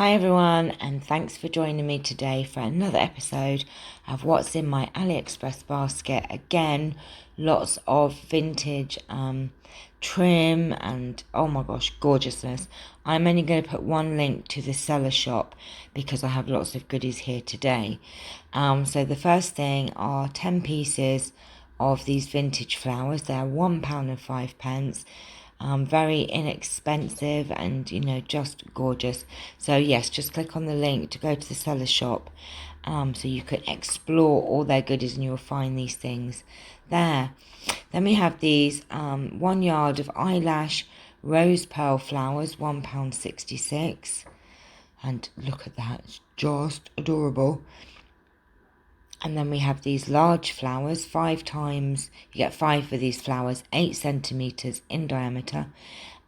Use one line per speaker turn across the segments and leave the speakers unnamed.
Hi everyone, and thanks for joining me today for another episode of what's in my Aliexpress basket. Again, lots of vintage trim and oh my gosh, gorgeousness. I'm only going to put one link to the seller shop because I have lots of goodies here today. So the first thing are 10 pieces of these vintage flowers. They're £1.05. Very inexpensive and just gorgeous. So yes, just click on the link to go to the seller shop, so you can explore all their goodies and you'll find these things there. Then we have these 1 yard of eyelash rose pearl flowers, £1.66, and look at that, it's just adorable. And then we have these large flowers, 5 times, you get 5 for these flowers, 8 centimetres in diameter,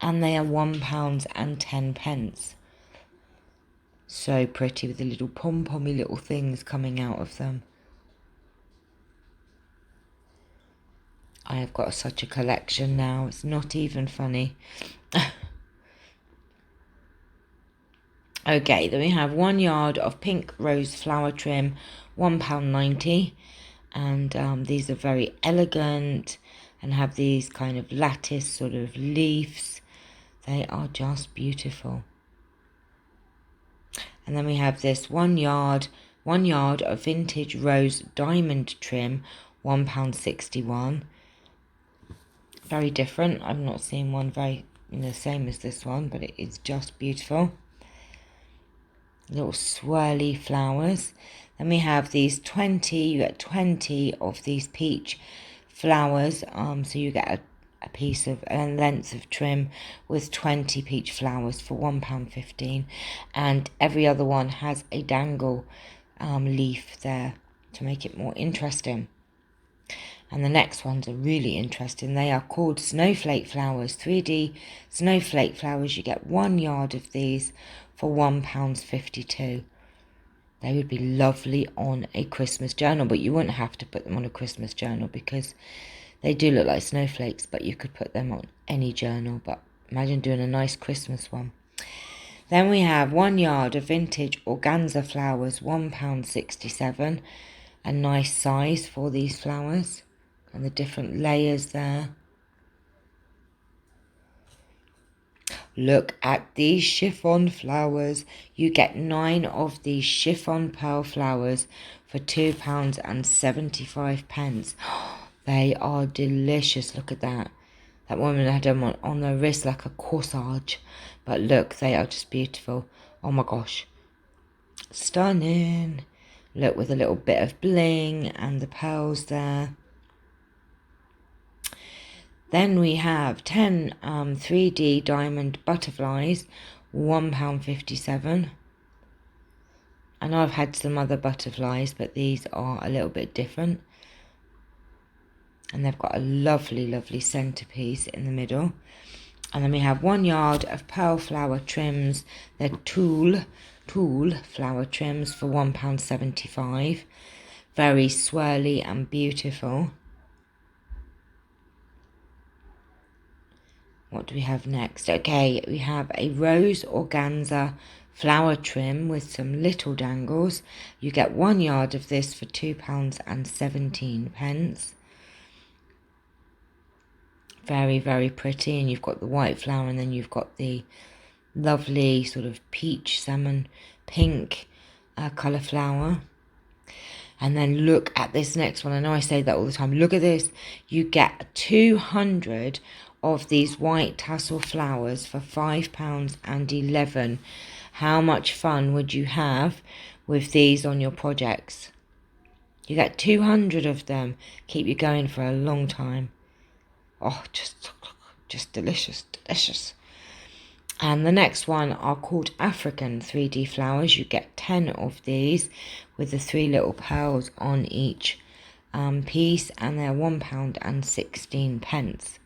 and they are £1.10. So pretty with the little pom-pommy little things coming out of them. I have got such a collection now, it's not even funny. Okay, then we have 1 yard of pink rose flower trim, £1.90. And these are very elegant and have these kind of lattice sort of leaves. They are just beautiful. And then we have this 1 yard of vintage rose diamond trim, £1.61. Very different. I'm not seeing one very the same as this one, but it is just beautiful. Little swirly flowers. Then we have these 20, you get 20 of these peach flowers, so you get a piece of a length of trim with 20 peach flowers for £1.15, and every other one has a dangle leaf there to make it more interesting. And the next ones are really interesting. They are called snowflake flowers, 3D snowflake flowers. You get 1 yard of these for £1.52. They would be lovely on a Christmas journal, but you wouldn't have to put them on a Christmas journal because they do look like snowflakes, but you could put them on any journal. But imagine doing a nice Christmas one. Then we have 1 yard of vintage organza flowers, £1.67. A nice size for these flowers and the different layers there. Look at these chiffon flowers. You get 9 of these chiffon pearl flowers for £2.75. They are delicious. Look at that. That woman had them on her wrist like a corsage. But look, they are just beautiful. Oh my gosh. Stunning. Look, with a little bit of bling and the pearls there. Then we have 10 3D diamond butterflies, £1.57. I know I've had some other butterflies, but these are a little bit different. And they've got a lovely, lovely centerpiece in the middle. And then we have 1 yard of pearl flower trims. They're tulle flower trims for £1.75. Very swirly and beautiful. What do we have next? Okay, we have a rose organza flower trim with some little dangles. You get 1 yard of this for £2.17. Very, very pretty. And you've got the white flower and then you've got the lovely sort of peach, salmon, pink colour flower. And then look at this next one. I know I say that all the time. Look at this. You get 200 of these white tassel flowers for £5.11. How much fun would you have with these on your projects? You get 200 of them. Keep you going for a long time. Oh, just delicious, delicious. And the next one are called African 3D flowers. You get 10 of these with the 3 little pearls on each piece, and they're £1.16.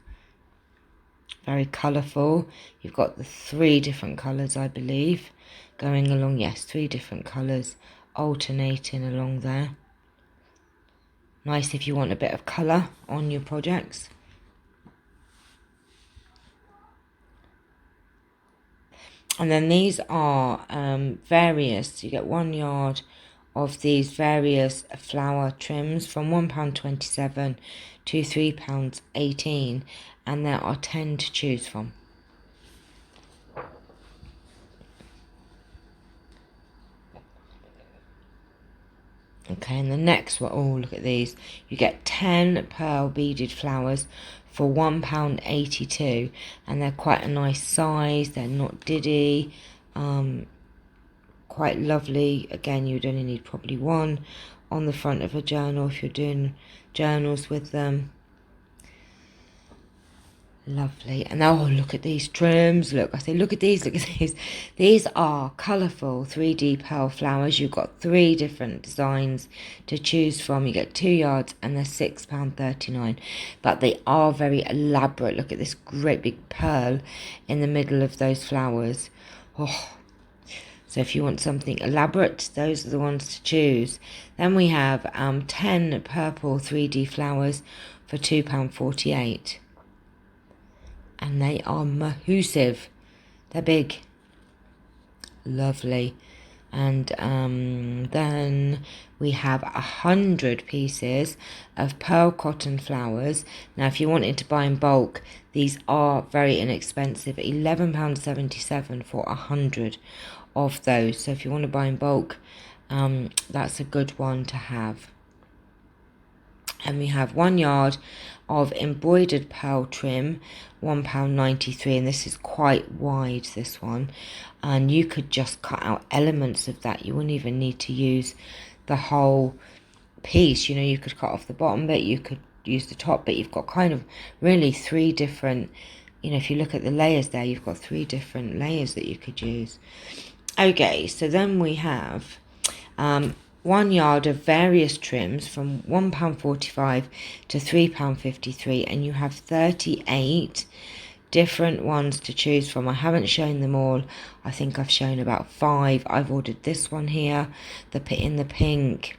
Very colourful. You've got the 3 different colours, I believe, going along. Yes, 3 different colours alternating along there. Nice if you want a bit of colour on your projects. And then these are various, you get 1 yard of these various flower trims from £1.27 to £3.18, and there are 10 to choose from. Okay, and the next one, oh, look at these. You get 10 pearl beaded flowers for £1.82, and they're quite a nice size. They're not diddy, quite lovely. Again, you'd only need probably one on the front of a journal if you're doing journals with them. Lovely. And oh, look at these trims. Look, I say, look at these, look at these. These are colourful 3D pearl flowers. You've got 3 different designs to choose from. You get 2 yards and they're £6.39. But they are very elaborate. Look at this great big pearl in the middle of those flowers. Oh. So if you want something elaborate, those are the ones to choose. Then we have 10 purple 3D flowers for £2.48. And they are massive. They're big. Lovely. And then we have 100 pieces of pearl cotton flowers. Now, if you wanted to buy in bulk, these are very inexpensive. £11.77 for 100 of those. So if you want to buy in bulk, that's a good one to have. And we have 1 yard of embroidered pearl trim, £1.93, and this is quite wide, this one, and you could just cut out elements of that. You wouldn't even need to use the whole piece. You know, you could cut off the bottom bit, you could use the top bit. You've got kind of really 3 different, you know, if you look at the layers there, you've got 3 different layers that you could use. Okay, so then we have 1 yard of various trims from £1.45 to £3.53, and you have 38 different ones to choose from. I haven't shown them all. I think I've shown about 5. I've ordered this one here, in the pink,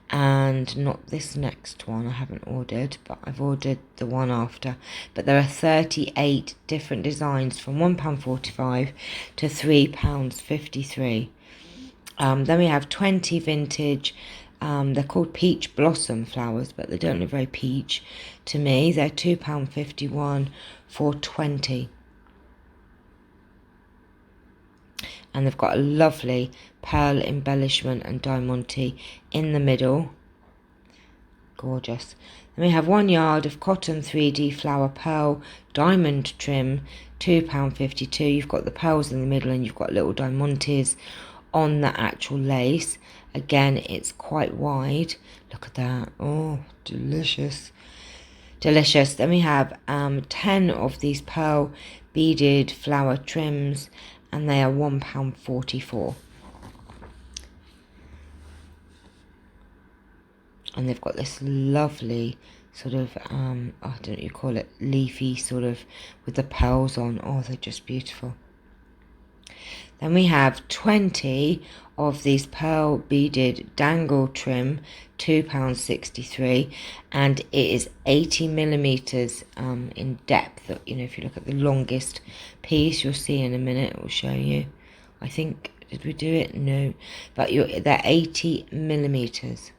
and not this next one I haven't ordered, but I've ordered the one after. But there are 38 different designs from £1.45 to £3.53. Then we have 20 vintage, they're called peach blossom flowers, but they don't look very peach to me. They're £2.51 for 20. And they've got a lovely pearl embellishment and diamante in the middle. Gorgeous. Then we have 1 yard of cotton 3D flower pearl diamond trim, £2.52. You've got the pearls in the middle and you've got little diamantes on the actual lace. Again, it's quite wide. Look at that. Oh, delicious. Delicious. Then we have 10 of these pearl beaded flower trims, and they are £1.44. And they've got this lovely sort of, I don't know what you call it, leafy sort of, with the pearls on. Oh, they're just beautiful. Then we have 20 of these pearl beaded dangle trim, £2.63, and it is 80 millimeters in depth. You know, if you look at the longest piece, you'll see in a minute, it will show you. I think, did we do it? No, but they're 80 millimeters.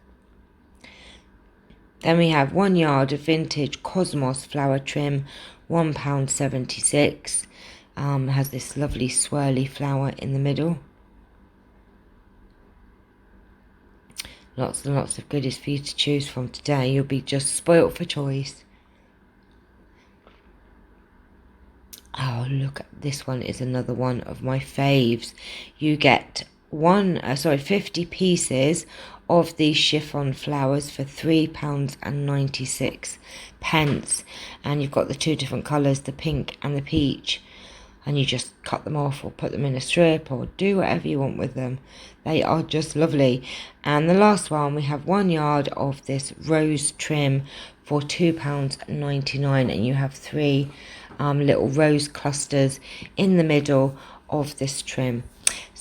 Then we have 1 yard of vintage Cosmos flower trim, £1.76. Has this lovely swirly flower in the middle. Lots and lots of goodies for you to choose from today. You'll be just spoilt for choice. Oh, look, this one is another one of my faves. You get 50 pieces of these chiffon flowers for £3.96, and you've got the 2 different colours, the pink and the peach. And you just cut them off or put them in a strip or do whatever you want with them. They are just lovely. And the last one, we have 1 yard of this rose trim for £2.99, and you have 3 little rose clusters in the middle of this trim.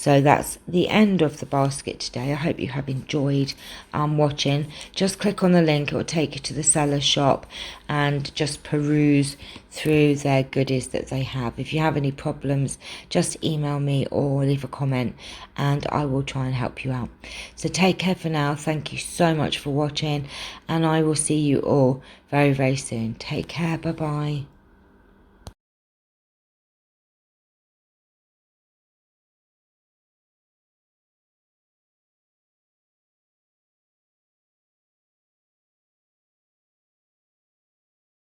So that's the end of the basket today. I hope you have enjoyed watching. Just click on the link, it will take you to the seller shop and just peruse through their goodies that they have. If you have any problems, just email me or leave a comment and I will try and help you out. So take care for now. Thank you so much for watching and I will see you all very, very soon. Take care. Bye bye.